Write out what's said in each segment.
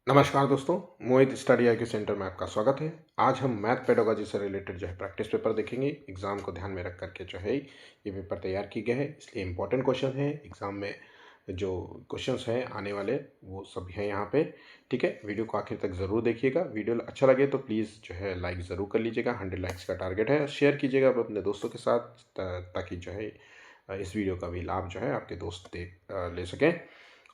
नमस्कार दोस्तों, मोहित study IQ centre में आपका स्वागत है। आज हम मैथ पेडागोजी से रिलेटेड जो है प्रैक्टिस पेपर देखेंगे। एग्ज़ाम को ध्यान में रख करके जो है ये पेपर तैयार की गए हैं, इसलिए इम्पोर्टेंट क्वेश्चन है। एग्ज़ाम में जो क्वेश्चंस हैं आने वाले वो सब हैं यहाँ पे। ठीक है, वीडियो को आखिर तक ज़रूर देखिएगा। वीडियो अच्छा लगे तो प्लीज़ जो है लाइक ज़रूर कर लीजिएगा। 100 लाइक्स का टारगेट है। शेयर कीजिएगा अपने दोस्तों के साथ ताकि जो है इस वीडियो का भी लाभ जो है आपके दोस्त ले सकें।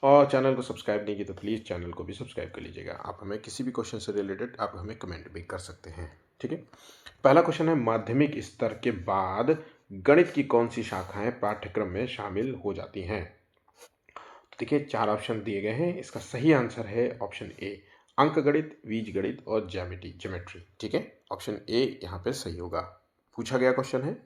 और चैनल को सब्सक्राइब नहीं किया तो प्लीज़ चैनल को भी सब्सक्राइब कर लीजिएगा। आप हमें किसी भी क्वेश्चन से रिलेटेड आप हमें कमेंट भी कर सकते हैं। ठीक है, पहला क्वेश्चन है, माध्यमिक स्तर के बाद गणित की कौन सी शाखाएं पाठ्यक्रम में शामिल हो जाती हैं? तो देखिए, चार ऑप्शन दिए गए हैं। इसका सही आंसर है ऑप्शन ए, अंक गणित, बीज गणित और ज्योमेट्री। ठीक है, ऑप्शन ए यहाँ पे सही होगा। पूछा गया क्वेश्चन है,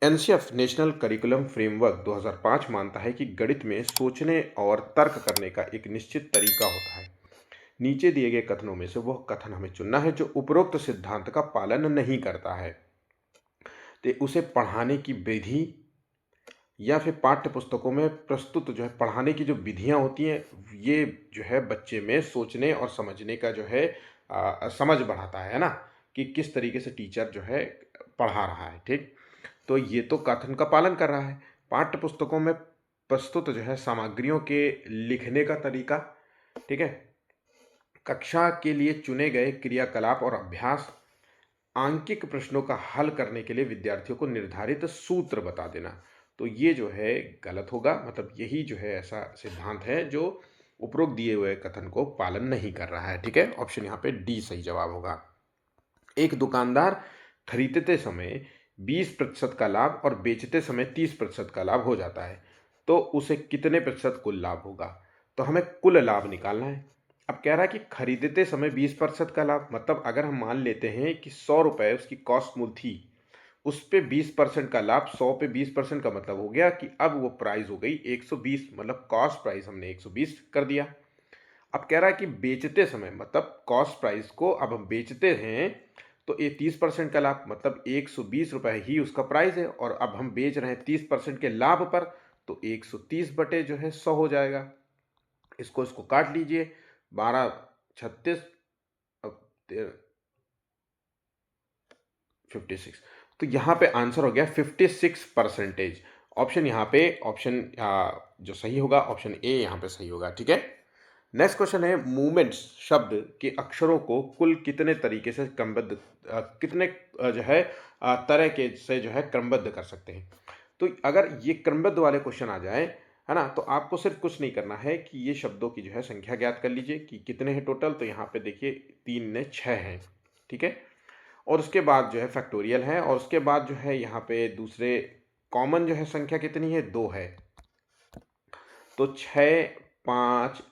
एनसीएफ नेशनल करिकुलम फ्रेमवर्क 2005 मानता है कि गणित में सोचने और तर्क करने का एक निश्चित तरीका होता है। नीचे दिए गए कथनों में से वह कथन हमें चुनना है जो उपरोक्त सिद्धांत का पालन नहीं करता है। तो उसे पढ़ाने की विधि या फिर पाठ्य पुस्तकों में प्रस्तुत जो है पढ़ाने की जो विधियां होती हैं, ये जो है बच्चे में सोचने और समझने का जो है समझ बढ़ाता है ना, कि किस तरीके से टीचर जो है पढ़ा रहा है। ठीक, तो ये तो कथन का पालन कर रहा है। पाठ्य पुस्तकों में प्रस्तुत जो है सामग्रियों के लिखने का तरीका, ठीक है, कक्षा के लिए चुने गए क्रियाकलाप और अभ्यास, आंकिक प्रश्नों का हल करने के लिए विद्यार्थियों को निर्धारित सूत्र बता देना, तो ये जो है गलत होगा। मतलब यही जो है ऐसा सिद्धांत है जो उपरोक्त दिए हुए कथन को पालन नहीं कर रहा है। ठीक है, ऑप्शन यहाँ पे डी सही जवाब होगा। एक दुकानदार खरीदते समय 20% का लाभ और बेचते समय 30% का लाभ हो जाता है, तो उसे कितने प्रतिशत कुल लाभ होगा? तो हमें कुल लाभ निकालना है। अब कह रहा है कि खरीदते समय 20% का लाभ, मतलब अगर हम मान लेते हैं कि 100 रुपये उसकी कॉस्ट मूल थी, उस पे 20% का लाभ, 100 पे 20% का मतलब हो गया कि अब वो प्राइस हो गई 120, मतलब कॉस्ट प्राइस हमने 120 कर दिया। अब कह रहा है कि बेचते समय, मतलब कॉस्ट प्राइस को अब हम बेचते हैं तो ये 30% का लाभ, मतलब 120 रुपये ही उसका प्राइस है, और अब हम बेच रहे हैं 30% के लाभ पर, तो 130 बटे जो है 100 हो जाएगा। इसको काट लीजिए, 12 36 56, तो यहाँ पे आंसर हो गया 56%। ऑप्शन यहाँ पे ऑप्शन जो सही होगा ऑप्शन ए यहाँ पे सही होगा। ठीक है, नेक्स्ट क्वेश्चन है, मूवमेंट्स शब्द के अक्षरों को कुल कितने तरीके से क्रमबद्ध कितने जो है तरह के से जो है क्रमबद्ध कर सकते हैं? तो अगर ये क्रमबद्ध वाले क्वेश्चन आ जाए, है ना, तो आपको सिर्फ कुछ नहीं करना है कि ये शब्दों की जो है संख्या ज्ञात कर लीजिए कि कितने हैं टोटल। तो यहाँ पे देखिए 3 ने 6 हैं। ठीक है, और उसके बाद जो है फैक्टोरियल है, और उसके बाद जो है यहाँ पे दूसरे कॉमन जो है संख्या कितनी है, 2 है। तो 6 5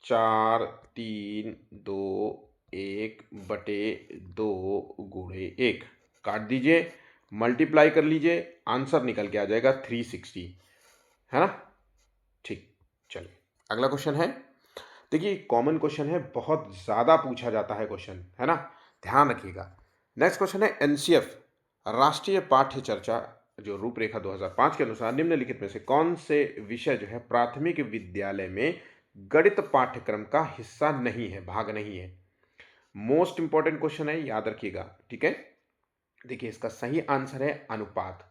4 3 2 1 बटे 2 गुणे 1 काट दीजिए, मल्टीप्लाई कर लीजिए, आंसर निकल के आ जाएगा 360, है ना। ठीक, चलिए अगला क्वेश्चन है। देखिए कॉमन क्वेश्चन है, बहुत ज़्यादा पूछा जाता है क्वेश्चन, है ना, ध्यान रखिएगा। नेक्स्ट क्वेश्चन है, एनसीएफ राष्ट्रीय पाठ्य चर्चा जो रूपरेखा 2005 के अनुसार निम्नलिखित में से कौन से विषय जो है प्राथमिक विद्यालय में गणित पाठ्यक्रम का हिस्सा नहीं है, भाग नहीं है? मोस्ट इंपॉर्टेंट क्वेश्चन है, याद रखिएगा। ठीक है, देखिए इसका सही आंसर है अनुपात।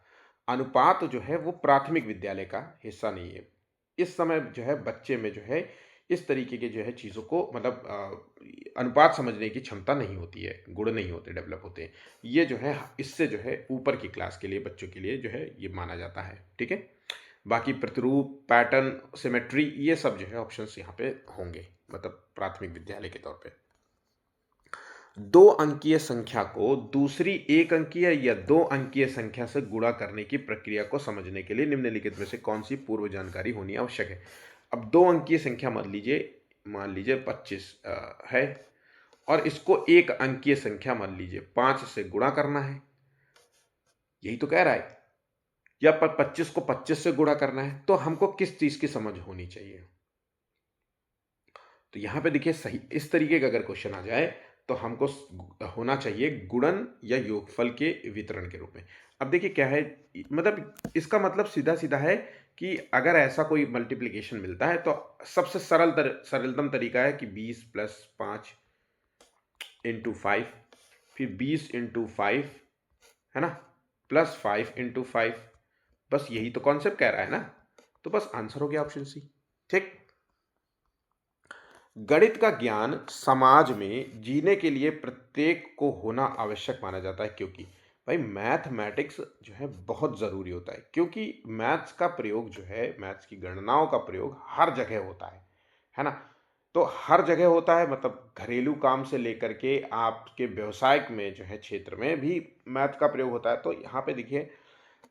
अनुपात जो है वो प्राथमिक विद्यालय का हिस्सा नहीं है। इस समय जो है बच्चे में जो है इस तरीके के जो है चीज़ों को, मतलब अनुपात समझने की क्षमता नहीं होती है, गुण नहीं होते, डेवलप होते हैं। ये जो है इससे जो है ऊपर की क्लास के लिए बच्चों के लिए जो है ये माना जाता है। ठीक है, बाकी प्रतिरूप, पैटर्न, सिमेट्री, ये सब जो है ऑप्शंस यहाँ पे होंगे, मतलब प्राथमिक विद्यालय के तौर पे। 2 अंकीय संख्या को दूसरी 1 अंकीय या 2 अंकीय संख्या से गुणा करने की प्रक्रिया को समझने के लिए निम्नलिखित में से कौन सी पूर्व जानकारी होनी आवश्यक है? अब 2 अंकीय संख्या मान लीजिए 25 है, और इसको 1 अंकीय संख्या मान लीजिए 5 से गुणा करना है, यही तो कह रहा है, या पर 25 को 25 से गुणा करना है, तो हमको किस चीज की समझ होनी चाहिए? तो यहाँ पे देखिए सही इस तरीके का अगर क्वेश्चन आ जाए तो हमको होना चाहिए गुणन या योगफल के वितरण के रूप में। अब देखिए क्या है, मतलब इसका मतलब सीधा सीधा है कि अगर ऐसा कोई मल्टीप्लिकेशन मिलता है तो सबसे सरलतम तरीका है कि 20 + 5 × 5, फिर 20 × 5, है ना, +5 × 5। बस यही तो कॉन्सेप्ट कह रहा है ना, तो बस आंसर हो गया ऑप्शन सी। ठीक। गणित का ज्ञान समाज में जीने के लिए प्रत्येक को होना आवश्यक माना जाता है, क्योंकि भाई मैथमेटिक्स जो है बहुत ज़रूरी होता है, क्योंकि मैथ्स का प्रयोग जो है, मैथ्स की गणनाओं का प्रयोग हर जगह होता है ना। तो हर जगह होता है, मतलब घरेलू काम से लेकर के आपके व्यवसायिक में जो है क्षेत्र में भी मैथ का प्रयोग होता है। तो यहाँ पे देखिए,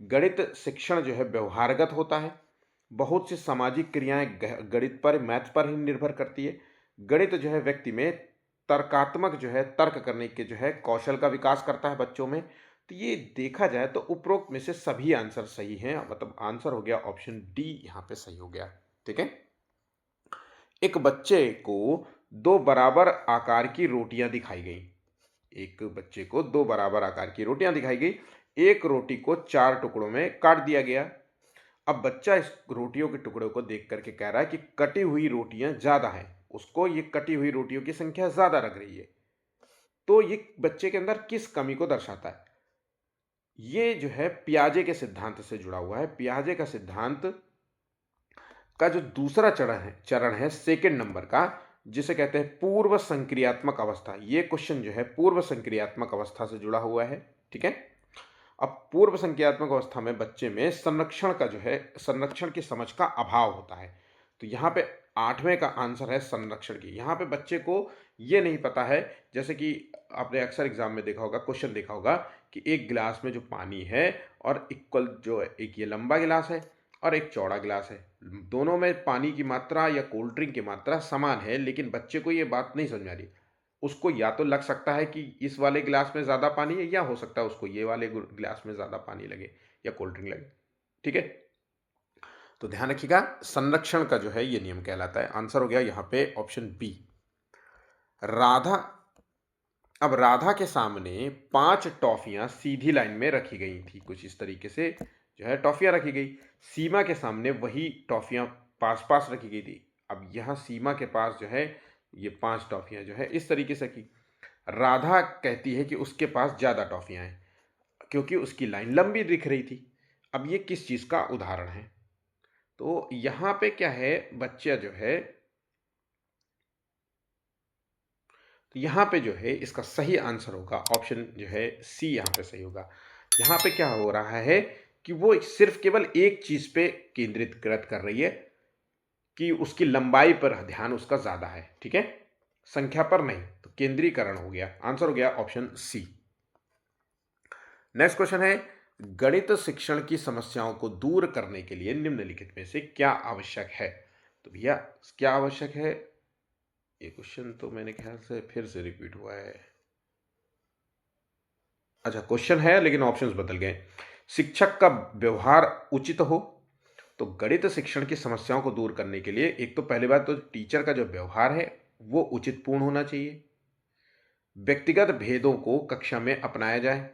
गणित शिक्षण जो है व्यवहारगत होता है। बहुत सी सामाजिक क्रियाएं गणित पर, मैथ पर ही निर्भर करती है। गणित जो है व्यक्ति में तर्कात्मक जो है, तर्क करने के जो है कौशल का विकास करता है बच्चों में। तो ये देखा जाए तो उपरोक्त में से सभी आंसर सही हैं, मतलब आंसर हो गया ऑप्शन डी यहाँ पे सही हो गया। ठीक है। एक बच्चे को दो बराबर आकार की रोटियां दिखाई गई। एक बच्चे को दो बराबर आकार की रोटियां दिखाई गई। एक रोटी को 4 टुकड़ों में काट दिया गया। अब बच्चा इस रोटियों के टुकड़ों को देख करके कह रहा है कि कटी हुई रोटियां ज्यादा हैं, उसको ये कटी हुई रोटियों की संख्या ज्यादा लग रही है। तो ये बच्चे के अंदर किस कमी को दर्शाता है? ये जो है पियाजे के सिद्धांत से जुड़ा हुआ है। पियाजे का सिद्धांत का जो दूसरा चरण है सेकंड नंबर का, जिसे कहते हैं पूर्व संक्रियात्मक अवस्था। ये क्वेश्चन जो है पूर्व संक्रियात्मक अवस्था से जुड़ा हुआ है। ठीक है। अब पूर्व संक्रियात्मक अवस्था में बच्चे में संरक्षण का जो है, संरक्षण की समझ का अभाव होता है। तो यहाँ पे 8वें का आंसर है संरक्षण की। यहाँ पे बच्चे को ये नहीं पता है, जैसे कि आपने अक्सर एग्जाम में देखा होगा, क्वेश्चन देखा होगा कि एक गिलास में जो पानी है और इक्वल जो एक ये लंबा गिलास है और एक चौड़ा गिलास है, दोनों में पानी की मात्रा या कोल्ड ड्रिंक की मात्रा समान है, लेकिन बच्चे को ये बात नहीं समझ आ रही। उसको या तो लग सकता है कि इस वाले गिलास में ज़्यादा पानी है, या हो सकता है उसको ये वाले गिलास में ज़्यादा पानी लगे या कोल्ड ड्रिंक लगे। ठीक है। तो ध्यान रखिएगा, संरक्षण का जो है ये नियम कहलाता है। आंसर हो गया यहाँ पे ऑप्शन बी। राधा अब राधा के सामने 5 टॉफियां सीधी लाइन में रखी गई थी। कुछ इस तरीके से जो है टॉफियां रखी गई। सीमा के सामने वही टॉफियां पास पास रखी गई थी। अब यहाँ सीमा के पास जो है ये 5 टॉफियां जो है इस तरीके से की। राधा कहती है कि उसके पास ज़्यादा टॉफियां हैं, क्योंकि उसकी लाइन लंबी दिख रही थी। अब ये किस चीज़ का उदाहरण है? तो यहाँ पे क्या है, बच्चा जो है, तो यहाँ पे जो है इसका सही आंसर होगा ऑप्शन जो है सी, यहाँ पे सही होगा। यहाँ पे क्या हो रहा है कि वो सिर्फ केवल एक चीज़ पे केंद्रित कर रही है कि उसकी लंबाई पर ध्यान उसका ज़्यादा है। ठीक है, संख्या पर नहीं। तो केंद्रीकरण हो गया, आंसर हो गया ऑप्शन सी। नेक्स्ट क्वेश्चन है, गणित शिक्षण की समस्याओं को दूर करने के लिए निम्नलिखित में से क्या आवश्यक है? तो भैया क्या आवश्यक है? ये क्वेश्चन तो मैंने ख्याल से फिर से रिपीट हुआ है। अच्छा, क्वेश्चन है लेकिन ऑप्शंस बदल गए। शिक्षक का व्यवहार उचित हो। तो गणित शिक्षण की समस्याओं को दूर करने के लिए एक तो पहली बात तो टीचर का जो व्यवहार है वो उचित पूर्ण होना चाहिए। व्यक्तिगत भेदों को कक्षा में अपनाया जाए,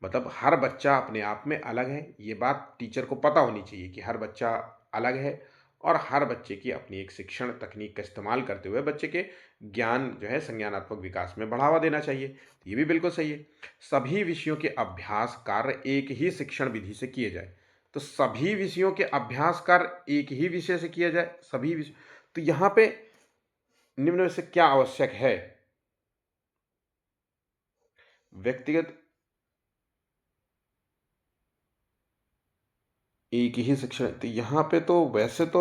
मतलब हर बच्चा अपने आप में अलग है, ये बात टीचर को पता होनी चाहिए कि हर बच्चा अलग है, और हर बच्चे की अपनी एक शिक्षण तकनीक का इस्तेमाल करते हुए बच्चे के ज्ञान जो है संज्ञानात्मक विकास में बढ़ावा देना चाहिए। ये भी बिल्कुल सही है। सभी विषयों के अभ्यास कार्य एक ही शिक्षण विधि से किए जाए। तो सभी विषयों के अभ्यास कार्य एक ही विषय से किया जाए, सभी विषय। तो यहाँ पे निम्न में से क्या आवश्यक है? व्यक्तिगत एक ही शिक्षण, तो यहाँ पे तो वैसे तो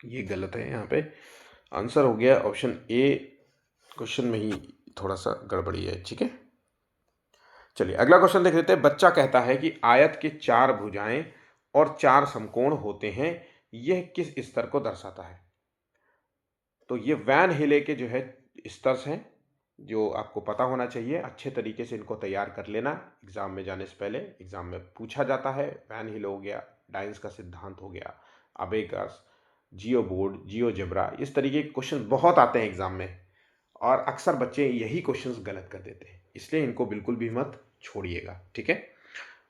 ये गलत है। यहाँ पे आंसर हो गया ऑप्शन ए। क्वेश्चन में ही थोड़ा सा गड़बड़ी है। ठीक है, चलिए अगला क्वेश्चन देख लेते हैं। बच्चा कहता है कि आयत के 4 भुजाएं और 4 समकोण होते हैं, यह किस स्तर को दर्शाता है? तो ये वैन हिले के जो है स्टर्स हैं, जो आपको पता होना चाहिए। अच्छे तरीके से इनको तैयार कर लेना, एग्जाम में जाने से पहले एग्जाम में पूछा जाता है। वैन हिल हो गया, डाइंस का सिद्धांत हो गया, अबेगस, जियो बोर्ड, जियो जेब्रा, इस तरीके के क्वेश्चन बहुत आते हैं एग्जाम में, और अक्सर बच्चे यही क्वेश्चंस गलत कर देते हैं। इसलिए इनको बिल्कुल भी मत छोड़िएगा, ठीक है।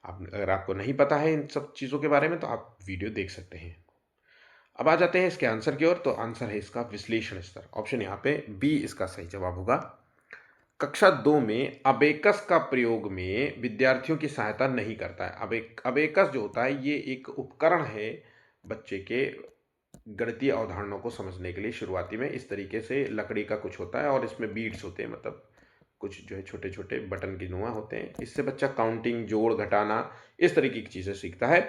अब अगर आपको नहीं पता है इन सब चीज़ों के बारे में तो आप वीडियो देख सकते हैं। अब आ जाते हैं इसके आंसर की ओर। तो आंसर है इसका विश्लेषण स्तर। ऑप्शन यहाँ पे बी इसका सही जवाब होगा। कक्षा 2 में अबेकस का प्रयोग में विद्यार्थियों की सहायता नहीं करता है। अबेकस जो होता है ये एक उपकरण है बच्चे के गणितीय अवधारणाओं को समझने के लिए। शुरुआती में इस तरीके से लकड़ी का कुछ होता है और इसमें बीड्स होते हैं, मतलब कुछ जो है छोटे छोटे बटन की नुमा होते हैं। इससे बच्चा काउंटिंग, जोड़ घटाना, इस तरीके की चीज़ें सीखता है।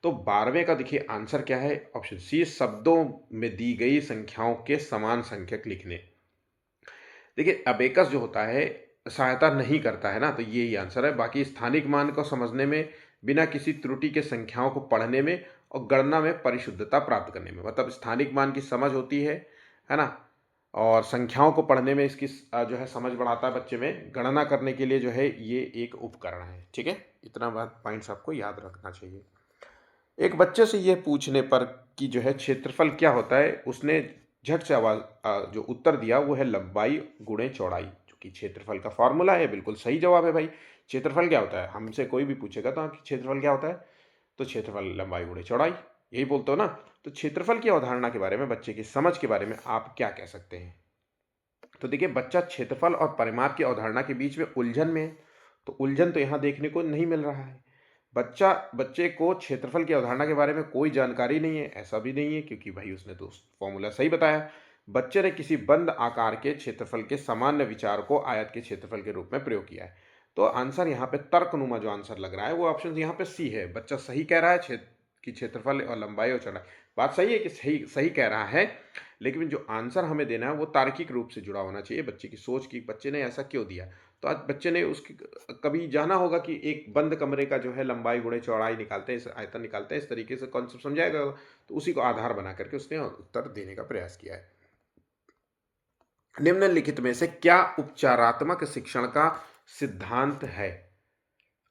तो 12वें का देखिए आंसर क्या है। ऑप्शन सी, शब्दों में दी गई संख्याओं के समान संख्यक लिखने। देखिए अबेकस जो होता है सहायता नहीं करता है ना, तो ये ही आंसर है। बाकी स्थानिक मान को समझने में, बिना किसी त्रुटि के संख्याओं को पढ़ने में और गणना में परिशुद्धता प्राप्त करने में, मतलब स्थानिक मान की समझ होती है ना। और संख्याओं को पढ़ने में इसकी जो है समझ बढ़ाता है बच्चे में। गणना करने के लिए जो है ये एक उपकरण है, ठीक है। इतना बात पॉइंट्स आपको याद रखना चाहिए। एक बच्चे से ये पूछने पर कि जो है क्षेत्रफल क्या होता है, उसने झट से आवाज जो उत्तर दिया वो है लंबाई गुणे चौड़ाई, जो कि क्षेत्रफल का फॉर्मूला है। बिल्कुल सही जवाब है भाई। क्षेत्रफल क्या होता है, हमसे कोई भी पूछेगा तो कि क्षेत्रफल क्या होता है, तो क्षेत्रफल लंबाई गुणे चौड़ाई, यही बोलते हो ना। तो क्षेत्रफल की अवधारणा के बारे में, बच्चे की समझ के बारे में आप क्या कह सकते हैं। तो देखिए बच्चा क्षेत्रफल और परिमाप की अवधारणा के बीच में उलझन में है। तो उलझन तो यहाँ देखने को नहीं मिल रहा है। बच्चे को क्षेत्रफल की अवधारणा के बारे में कोई जानकारी नहीं है, ऐसा भी नहीं है, क्योंकि भाई उसने तो फॉर्मूला सही बताया। बच्चे ने किसी बंद आकार के क्षेत्रफल के सामान्य विचार को आयत के क्षेत्रफल के रूप में प्रयोग किया है। तो आंसर यहाँ पे तर्कनुमा जो आंसर लग रहा है वो ऑप्शन यहाँ पे सी है। बच्चा सही कह रहा है, क्षेत्रफल और लंबाई और चौड़ाई, बात सही है कि सही सही कह रहा है। लेकिन जो आंसर हमें देना है वो तार्किक रूप से जुड़ा होना चाहिए बच्चे की सोच की, बच्चे ने ऐसा क्यों दिया। तो आज बच्चे ने उसकी कभी जाना होगा कि एक बंद कमरे का जो है लंबाई गुणे चौड़ाई निकालते हैं, इस आयतन निकालते हैं, इस तरीके से कॉन्सेप्ट समझाएगा। तो उसी को आधार बना करके उसने उत्तर देने का प्रयास किया है। निम्नलिखित में से क्या उपचारात्मक शिक्षण का सिद्धांत है।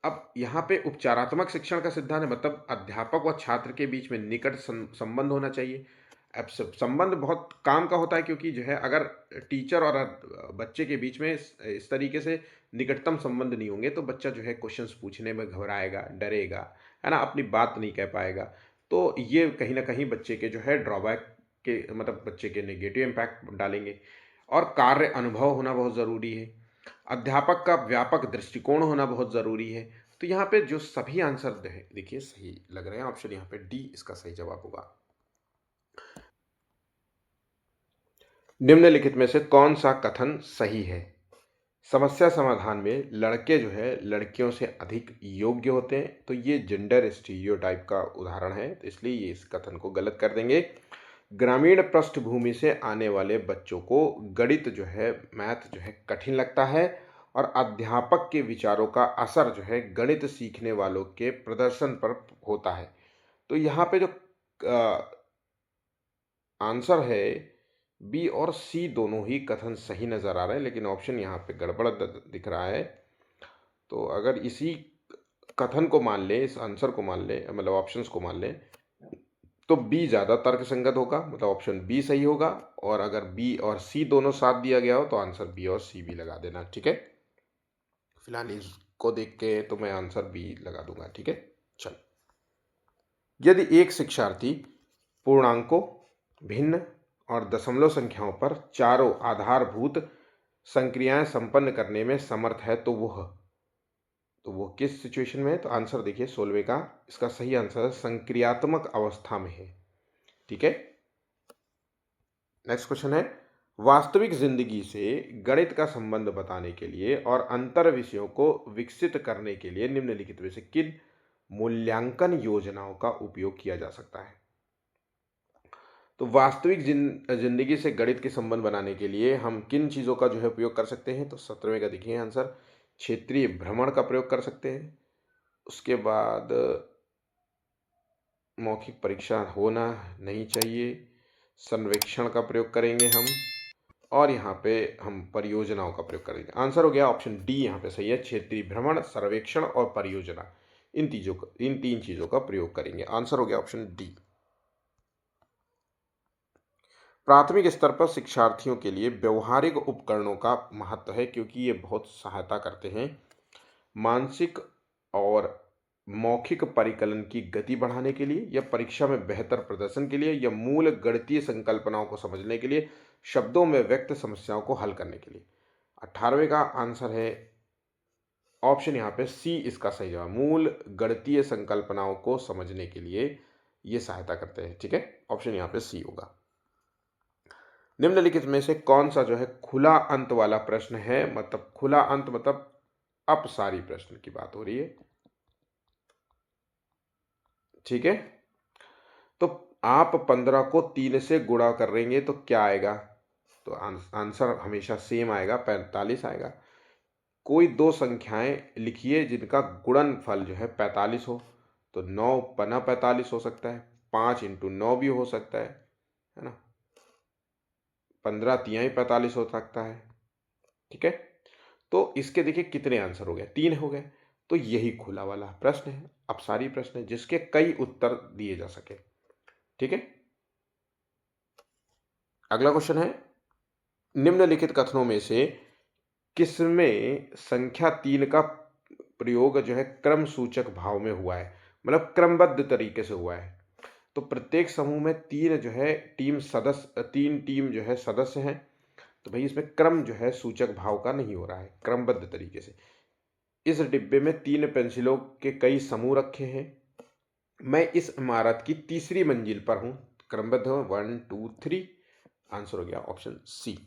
अब यहाँ पे उपचारात्मक शिक्षण का सिद्धांत है, मतलब अध्यापक व छात्र के बीच में निकट संबंध होना चाहिए। अब संबंध बहुत काम का होता है, क्योंकि जो है अगर टीचर और बच्चे के बीच में इस तरीके से निकटतम संबंध नहीं होंगे तो बच्चा जो है क्वेश्चंस पूछने में घबराएगा, डरेगा, है ना, अपनी बात नहीं कह पाएगा। तो ये कहीं ना कहीं बच्चे के जो है ड्रॉबैक के, मतलब बच्चे के नेगेटिव इम्पैक्ट डालेंगे। और कार्य अनुभव होना बहुत ज़रूरी है। अध्यापक का व्यापक दृष्टिकोण होना बहुत ज़रूरी है। तो यहाँ पे जो सभी आंसर देखिए सही लग रहे हैं। ऑप्शन यहाँ पे डी इसका सही जवाब होगा। निम्नलिखित में से कौन सा कथन सही है। समस्या समाधान में लड़के जो है लड़कियों से अधिक योग्य होते हैं। तो ये जेंडर स्टीरियोटाइप का उदाहरण है, तो इसलिए ये इस कथन को गलत कर देंगे। ग्रामीण पृष्ठभूमि से आने वाले बच्चों को गणित जो है, मैथ जो है कठिन लगता है और अध्यापक के विचारों का असर जो है गणित सीखने वालों के प्रदर्शन पर होता है। तो यहाँ पे जो आंसर है बी और सी दोनों ही कथन सही नज़र आ रहे हैं, लेकिन ऑप्शन यहाँ पे गड़बड़ दिख रहा है। तो अगर इसी कथन को मान लें, इस आंसर को मान लें, मतलब ऑप्शंस को मान लें, तो बी ज़्यादा तर्कसंगत होगा, मतलब ऑप्शन बी सही होगा। और अगर बी और सी दोनों साथ दिया गया हो तो आंसर बी और सी भी लगा देना, ठीक है। फिलहाल इसको देख के तो मैं आंसर बी लगा दूंगा, ठीक है। चल, यदि एक शिक्षार्थी पूर्णांकों, भिन्न और दशमलव संख्याओं पर चारों आधारभूत संक्रियाएं संपन्न करने में समर्थ है तो वो किस सिचुएशन में है। तो आंसर देखिए 16वें का, इसका सही आंसर संक्रियात्मक अवस्था में है, ठीक है। नेक्स्ट क्वेश्चन है, वास्तविक जिंदगी से गणित का संबंध बताने के लिए और अंतर विषयों को विकसित करने के लिए निम्नलिखित में से किन मूल्यांकन योजनाओं का उपयोग किया जा सकता है। तो वास्तविक जिंदगी से गणित के संबंध बनाने के लिए हम किन चीज़ों का जो है उपयोग कर सकते हैं। तो 17वें का देखिए आंसर, क्षेत्रीय भ्रमण का प्रयोग कर सकते हैं। उसके बाद मौखिक परीक्षा होना नहीं चाहिए, सर्वेक्षण का प्रयोग करेंगे हम, और यहाँ पे हम परियोजनाओं का प्रयोग करेंगे। आंसर हो गया ऑप्शन डी यहाँ पे सही है, क्षेत्रीय भ्रमण, सर्वेक्षण और परियोजना, इन तीन चीज़ों का प्रयोग करेंगे। आंसर हो गया ऑप्शन डी। प्राथमिक स्तर पर शिक्षार्थियों के लिए व्यवहारिक उपकरणों का महत्व है, क्योंकि ये बहुत सहायता करते हैं मानसिक और मौखिक परिकलन की गति बढ़ाने के लिए, या परीक्षा में बेहतर प्रदर्शन के लिए, या मूल गणितीय संकल्पनाओं को समझने के लिए, शब्दों में व्यक्त समस्याओं को हल करने के लिए। 18वें का आंसर है ऑप्शन यहाँ पे सी इसका सही जवाब। मूल गणितीय संकल्पनाओं को समझने के लिए ये सहायता करते हैं। ठीक है, ऑप्शन यहाँ पे सी होगा। निम्नलिखित में से कौन सा जो है खुला अंत वाला प्रश्न है, मतलब खुला अंत मतलब अपसारी प्रश्न की बात हो रही है। ठीक है, तो आप 15 को 3 से गुणा करेंगे तो क्या आएगा, तो आंसर हमेशा सेम आएगा, 45 आएगा। कोई दो संख्याएं लिखिए जिनका गुणनफल जो है 45 हो, तो 9 पना 45 हो सकता है, 5 इंटू 9 भी हो सकता है ना, 15 तिहाई 45 हो सकता है। ठीक है, तो इसके देखिए कितने आंसर हो गए, 3 हो गए। तो यही खुला वाला प्रश्न है, अपसारी प्रश्न है, जिसके कई उत्तर दिए जा सके। ठीक है, अगला क्वेश्चन है, निम्नलिखित कथनों में से किसमें संख्या 3 का प्रयोग जो है क्रम सूचक भाव में हुआ है, मतलब क्रमबद्ध तरीके से हुआ है। तो प्रत्येक समूह में 3 जो है तीन टीम जो है सदस्य हैं, तो भाई इसमें क्रम जो है सूचक भाव का नहीं हो रहा है, क्रमबद्ध तरीके से। इस डिब्बे में 3 पेंसिलों के कई समूह रखे हैं। मैं इस इमारत की तीसरी मंजिल पर हूं, क्रमबद्ध 1 2 3। आंसर हो गया ऑप्शन सी।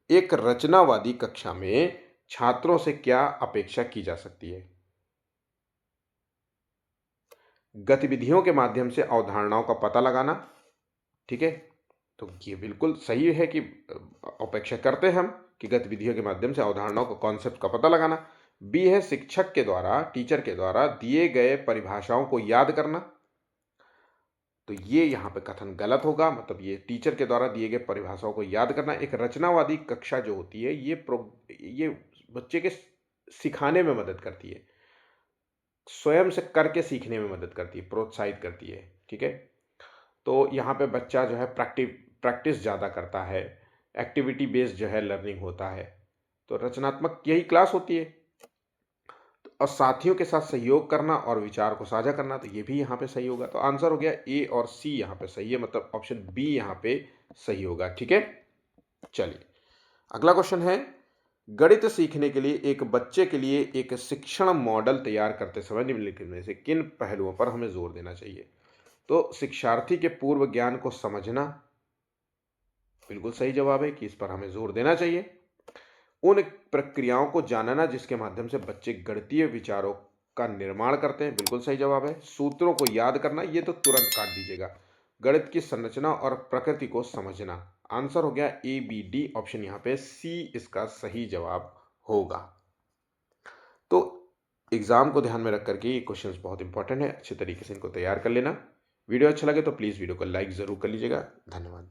एक रचनावादी कक्षा में छात्रों से क्या अपेक्षा की जा सकती है? गतिविधियों के माध्यम से अवधारणाओं का पता लगाना। ठीक है, तो ये बिल्कुल सही है कि अपेक्षा करते हैं हम कि गतिविधियों के माध्यम से अवधारणाओं का कॉन्सेप्ट का पता लगाना। बी है शिक्षक के द्वारा, टीचर के द्वारा दिए गए परिभाषाओं को याद करना। तो ये यहाँ पे कथन गलत होगा, मतलब ये टीचर के द्वारा दिए गए परिभाषाओं को याद करना। एक रचनावादी कक्षा जो होती है ये बच्चे के सिखाने में मदद करती है, स्वयं से करके सीखने में मदद करती है, प्रोत्साहित करती है। ठीक है, तो यहाँ पे बच्चा जो है प्रैक्टिस ज़्यादा करता है, एक्टिविटी बेस्ड जो है लर्निंग होता है, तो रचनात्मक यही क्लास होती है। और साथियों के साथ सहयोग करना और विचार को साझा करना, तो ये भी यहाँ पे सही होगा। तो आंसर हो गया ए और सी यहाँ पे सही है, मतलब ऑप्शन बी यहाँ पे सही होगा। ठीक है, चलिए अगला क्वेश्चन है, गणित सीखने के लिए एक बच्चे के लिए एक शिक्षण मॉडल तैयार करते समय निम्नलिखित में से किन पहलुओं पर हमें जोर देना चाहिए? तो शिक्षार्थी के पूर्व ज्ञान को समझना, बिल्कुल सही जवाब है कि इस पर हमें जोर देना चाहिए। उन प्रक्रियाओं को जानना जिसके माध्यम से बच्चे गणितीय विचारों का निर्माण करते हैं, बिल्कुल सही जवाब है। सूत्रों को याद करना, ये तो तुरंत काट दीजिएगा। गणित की संरचना और प्रकृति को समझना, आंसर हो गया ए बी डी, ऑप्शन यहाँ पे सी इसका सही जवाब होगा। तो एग्जाम को ध्यान में रख करके ये क्वेश्चंस बहुत इंपॉर्टेंट है, अच्छे तरीके से इनको तैयार कर लेना। वीडियो अच्छा लगे तो प्लीज़ वीडियो को लाइक ज़रूर कर लीजिएगा। धन्यवाद।